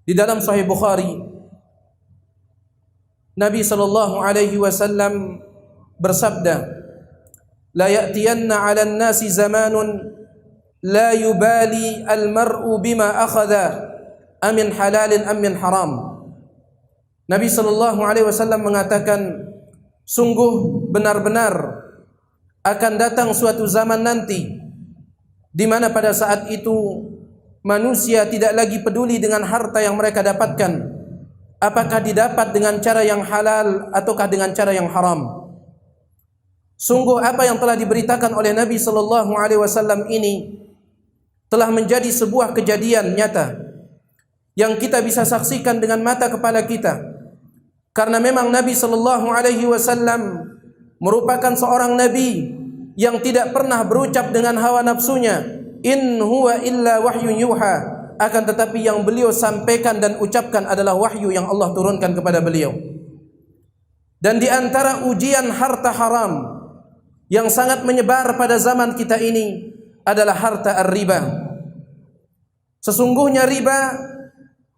Di dalam Sahih Bukhari, Nabi sallallahu alaihi wasallam bersabda, "La ya'tiyanna 'alan nasi zamanun la yubali al-mar'u bima akhadha amin halalin amin haram." Nabi sallallahu alaihi wasallam mengatakan, sungguh benar-benar akan datang suatu zaman nanti di mana pada saat itu manusia tidak lagi peduli dengan harta yang mereka dapatkan, apakah didapat dengan cara yang halal ataukah dengan cara yang haram. Sungguh apa yang telah diberitakan oleh Nabi sallallahu alaihi wasallam ini telah menjadi sebuah kejadian nyata yang kita bisa saksikan dengan mata kepala kita, karena memang Nabi sallallahu alaihi wasallam merupakan seorang nabi yang tidak pernah berucap dengan hawa nafsunya, in huwa illa wahyun yuha, akan tetapi yang beliau sampaikan dan ucapkan adalah wahyu yang Allah turunkan kepada beliau. Dan di antara ujian harta haram yang sangat menyebar pada zaman kita ini adalah harta ar-riba. Sesungguhnya riba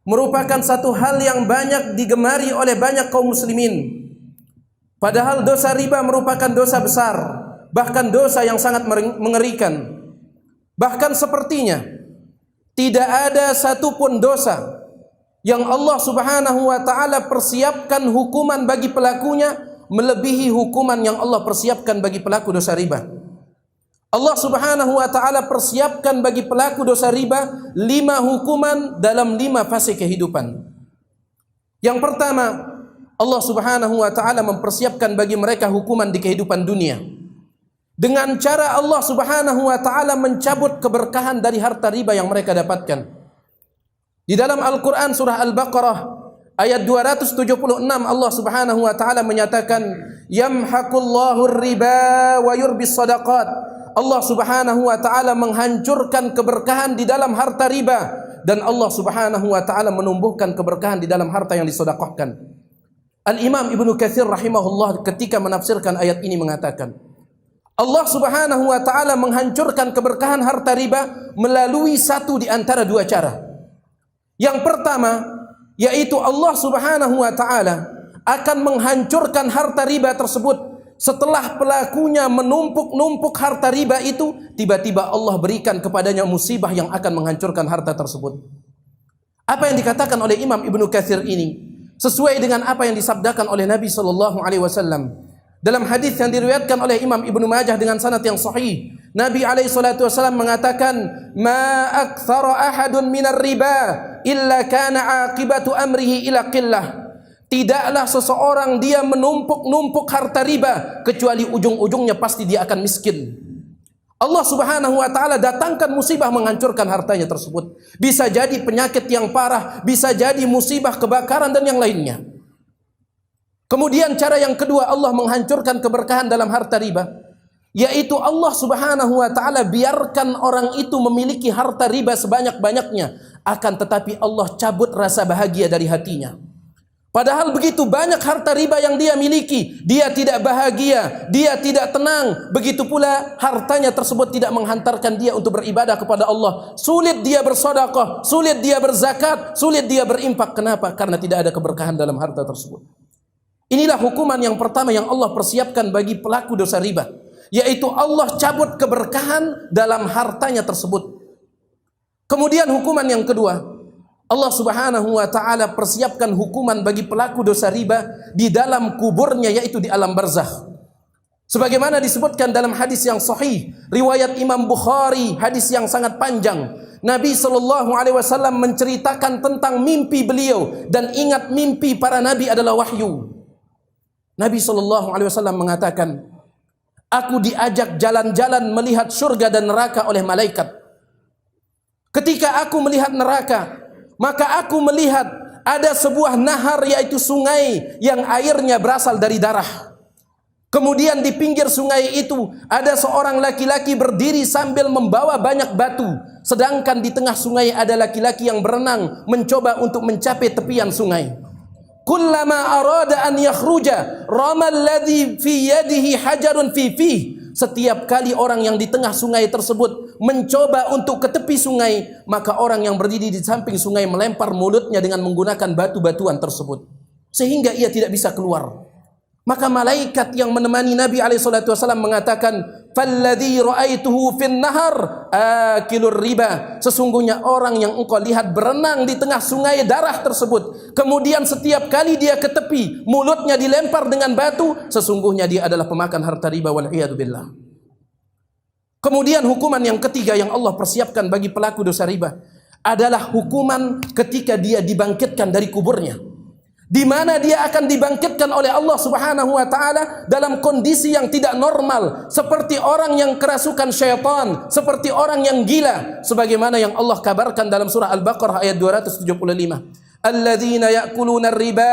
merupakan satu hal yang banyak digemari oleh banyak kaum muslimin. Padahal dosa riba merupakan dosa besar, bahkan dosa yang sangat mengerikan. Bahkan sepertinya tidak ada satupun dosa yang Allah Subhanahu wa taala persiapkan hukuman bagi pelakunya melebihi hukuman yang Allah persiapkan bagi pelaku dosa riba. Allah Subhanahu wa taala persiapkan bagi pelaku dosa riba 5 hukuman dalam 5 fase kehidupan. Yang pertama, Allah Subhanahu wa taala mempersiapkan bagi mereka hukuman di kehidupan dunia. Dengan cara Allah Subhanahu wa taala mencabut keberkahan dari harta riba yang mereka dapatkan. Di dalam Al-Qur'an surah Al-Baqarah ayat 276 Allah Subhanahu wa taala menyatakan, yamhaqullahu riba wa yurbis shadaqat. Allah Subhanahu wa taala menghancurkan keberkahan di dalam harta riba dan Allah Subhanahu wa taala menumbuhkan keberkahan di dalam harta yang disedekahkan. Al-Imam Ibnu Katsir rahimahullah ketika menafsirkan ayat ini mengatakan, Allah Subhanahu wa taala menghancurkan keberkahan harta riba melalui satu di antara 2 cara. Yang pertama, yaitu Allah Subhanahu wa taala akan menghancurkan harta riba tersebut setelah pelakunya menumpuk-numpuk harta riba itu, tiba-tiba Allah berikan kepadanya musibah yang akan menghancurkan harta tersebut. Apa yang dikatakan oleh Imam Ibnu Katsir ini sesuai dengan apa yang disabdakan oleh Nabi sallallahu alaihi wasallam dalam hadis yang diriwayatkan oleh Imam Ibnu Majah dengan sanad yang sahih. Nabi alaihi salatu wasallam mengatakan, "Ma aktsara ahadun minar riba illa kana aqibatu amrihi ila qillah." Tidaklah seseorang dia menumpuk-numpuk harta riba kecuali ujung-ujungnya pasti dia akan miskin. Allah Subhanahu wa taala datangkan musibah menghancurkan hartanya tersebut. Bisa jadi penyakit yang parah, bisa jadi musibah kebakaran dan yang lainnya. Kemudian cara yang kedua Allah menghancurkan keberkahan dalam harta riba, yaitu Allah Subhanahu wa taala biarkan orang itu memiliki harta riba sebanyak-banyaknya, akan tetapi Allah cabut rasa bahagia dari hatinya. Padahal begitu banyak harta riba yang dia miliki, dia tidak bahagia, dia tidak tenang. Begitu pula hartanya tersebut tidak menghantarkan dia untuk beribadah kepada Allah. Sulit dia bersedekah, sulit dia berzakat, sulit dia berimpak. Kenapa? Karena tidak ada keberkahan dalam harta tersebut. Inilah hukuman yang pertama yang Allah persiapkan bagi pelaku dosa riba, yaitu Allah cabut keberkahan dalam hartanya tersebut. Kemudian hukuman yang kedua, Allah Subhanahu wa taala persiapkan hukuman bagi pelaku dosa riba di dalam kuburnya, yaitu di alam barzakh. Sebagaimana disebutkan dalam hadis yang sahih riwayat Imam Bukhari, hadis yang sangat panjang. Nabi sallallahu alaihi wasallam menceritakan tentang mimpi beliau, dan ingat mimpi para nabi adalah wahyu. Nabi sallallahu alaihi wasallam mengatakan, "Aku diajak jalan-jalan melihat surga dan neraka oleh malaikat. Ketika aku melihat neraka, maka aku melihat ada sebuah nahar, yaitu sungai yang airnya berasal dari darah. Kemudian di pinggir sungai itu ada seorang laki-laki berdiri sambil membawa banyak batu, sedangkan di tengah sungai ada laki-laki yang berenang mencoba untuk mencapai tepian sungai. Kullama arada an yakhruja rama alladhi fi yadihi hajarun fi fihi, Setiap kali orang yang di tengah sungai tersebut mencoba untuk ke tepi sungai, maka orang yang berdiri di samping sungai melempar mulutnya dengan menggunakan batu-batuan tersebut, sehingga ia tidak bisa keluar. Maka malaikat yang menemani Nabi SAW mengatakan, "Falladhi ra'aituhu fin nahar akilur riba." Sesungguhnya orang yang engkau lihat berenang di tengah sungai darah tersebut, kemudian setiap kali dia ke tepi, mulutnya dilempar dengan batu, sesungguhnya dia adalah pemakan harta riba, wal iyadu billah. Kemudian hukuman yang ketiga yang Allah persiapkan bagi pelaku dosa riba adalah hukuman ketika dia dibangkitkan dari kuburnya, di mana dia akan dibangkitkan oleh Allah Subhanahu wa taala dalam kondisi yang tidak normal, seperti orang yang kerasukan syaitan, seperti orang yang gila, sebagaimana yang Allah kabarkan dalam surah Al-Baqarah ayat 275. Alladzina ya'kuluna ar-riba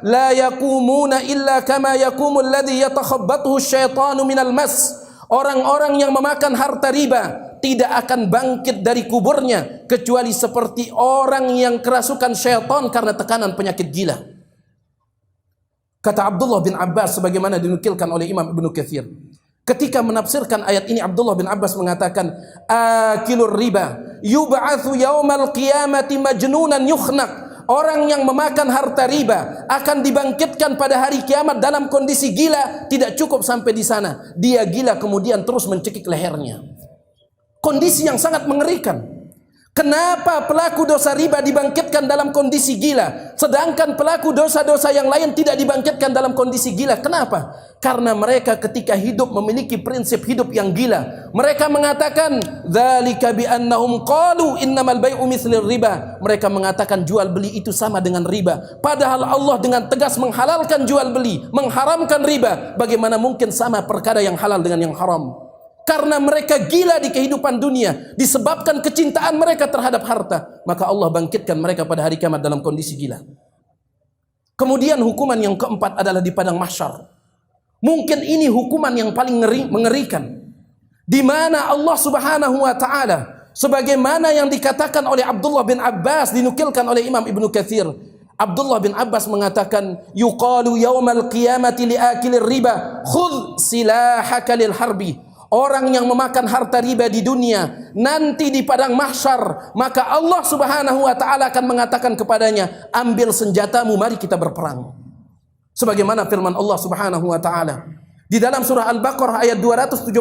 la yaqumuna illa kama yaqumu alladzi yatakhabbathu asyaitanu minal mas. Orang-orang yang memakan harta riba tidak akan bangkit dari kuburnya kecuali seperti orang yang kerasukan syaitan karena tekanan penyakit gila. Kata Abdullah bin Abbas sebagaimana dinukilkan oleh Imam Ibnu Katsir, ketika menafsirkan ayat ini Abdullah bin Abbas mengatakan, akilur riba yub'atsu yaumal qiyamati majnunan yukhnaq. Orang yang memakan harta riba akan dibangkitkan pada hari kiamat dalam kondisi gila. Tidak cukup sampai di sana, dia gila kemudian terus mencekik lehernya. Kondisi yang sangat mengerikan. Kenapa pelaku dosa riba dibangkitkan dalam kondisi gila, sedangkan pelaku dosa-dosa yang lain tidak dibangkitkan dalam kondisi gila? Kenapa? Karena mereka ketika hidup memiliki prinsip hidup yang gila. Mereka mengatakan, dzalika bi annahum qalu innamal bai'u mitslir riba. Mereka mengatakan jual beli itu sama dengan riba. Padahal Allah dengan tegas menghalalkan jual beli, mengharamkan riba. Bagaimana mungkin sama perkara yang halal dengan yang haram? Karena mereka gila di kehidupan dunia disebabkan kecintaan mereka terhadap harta, maka Allah bangkitkan mereka pada hari kiamat dalam kondisi gila. Kemudian hukuman yang keempat adalah di padang mahsyar. Mungkin ini hukuman yang paling mengerikan, di mana Allah Subhanahu wa taala sebagaimana yang dikatakan oleh Abdullah bin Abbas, dinukilkan oleh Imam Ibnu Katsir. Abdullah bin Abbas mengatakan, yuqalu yaumal qiyamati liakilir riba khudh silahaka lil harbi. Orang yang memakan harta riba di dunia, nanti di padang mahsyar, maka Allah Subhanahu wa taala akan mengatakan kepadanya, ambil senjatamu, mari kita berperang. Sebagaimana firman Allah Subhanahu wa taala di dalam surah Al-Baqarah ayat 278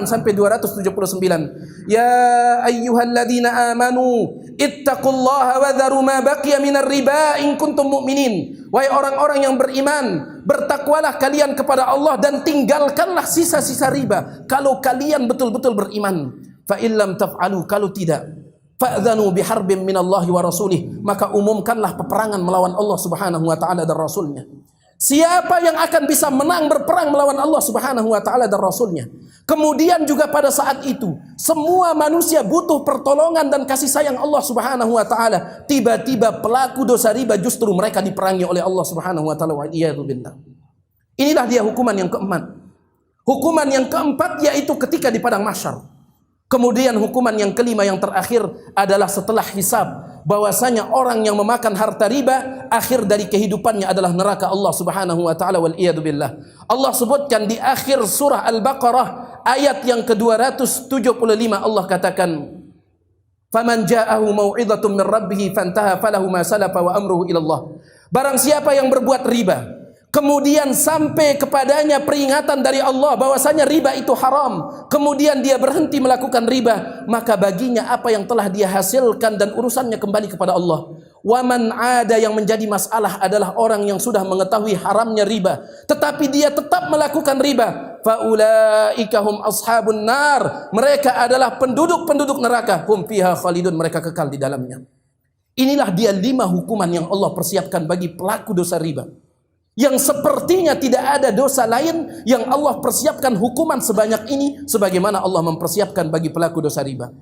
sampai 279. Ya ayyuhalladzina amanu ittaqullaha wa dharu ma baqiya minar riba in kuntum mu'minin. Wahai orang-orang yang beriman, bertakwalah kalian kepada Allah dan tinggalkanlah sisa-sisa riba kalau kalian betul-betul beriman. Fa illam taf'alu, kalau tidak, fa'dzanu biharbin minallahi wa rasulih, maka umumkanlah peperangan melawan Allah Subhanahu wa taala dan rasulnya. Siapa yang akan bisa menang berperang melawan Allah Subhanahu wa taala dan rasulnya? Kemudian juga pada saat itu semua manusia butuh pertolongan dan kasih sayang Allah Subhanahu wa taala. Tiba-tiba pelaku dosa riba justru mereka diperangi oleh Allah Subhanahu wa taala, wa iyadu billah. Inilah dia hukuman yang keempat. Hukuman yang keempat yaitu ketika di padang mahsyar. Kemudian hukuman yang kelima yang terakhir adalah setelah hisab, bahwasanya orang yang memakan harta riba akhir dari kehidupannya adalah neraka Allah Subhanahu wa taala, wal iyadu billah. Allah sebutkan di akhir surah Al-Baqarah ayat yang ke-275, Allah katakan, faman ja'ahu mau'izatun min rabbih fantaha falahu ma salafa wa amruhu ila Allah. Barang siapa yang berbuat riba kemudian sampai kepadanya peringatan dari Allah bahwasanya riba itu haram, kemudian dia berhenti melakukan riba, maka baginya apa yang telah dia hasilkan dan urusannya kembali kepada Allah. Waman ada, yang menjadi masalah adalah orang yang sudah mengetahui haramnya riba tetapi dia tetap melakukan riba. Faulaika hum ashabun nar, mereka adalah penduduk-penduduk neraka, hum fiha khalidun, mereka kekal di dalamnya. Inilah dia 5 hukuman yang Allah persiapkan bagi pelaku dosa riba, yang sepertinya tidak ada dosa lain yang Allah persiapkan hukuman sebanyak ini sebagaimana Allah mempersiapkan bagi pelaku dosa riba.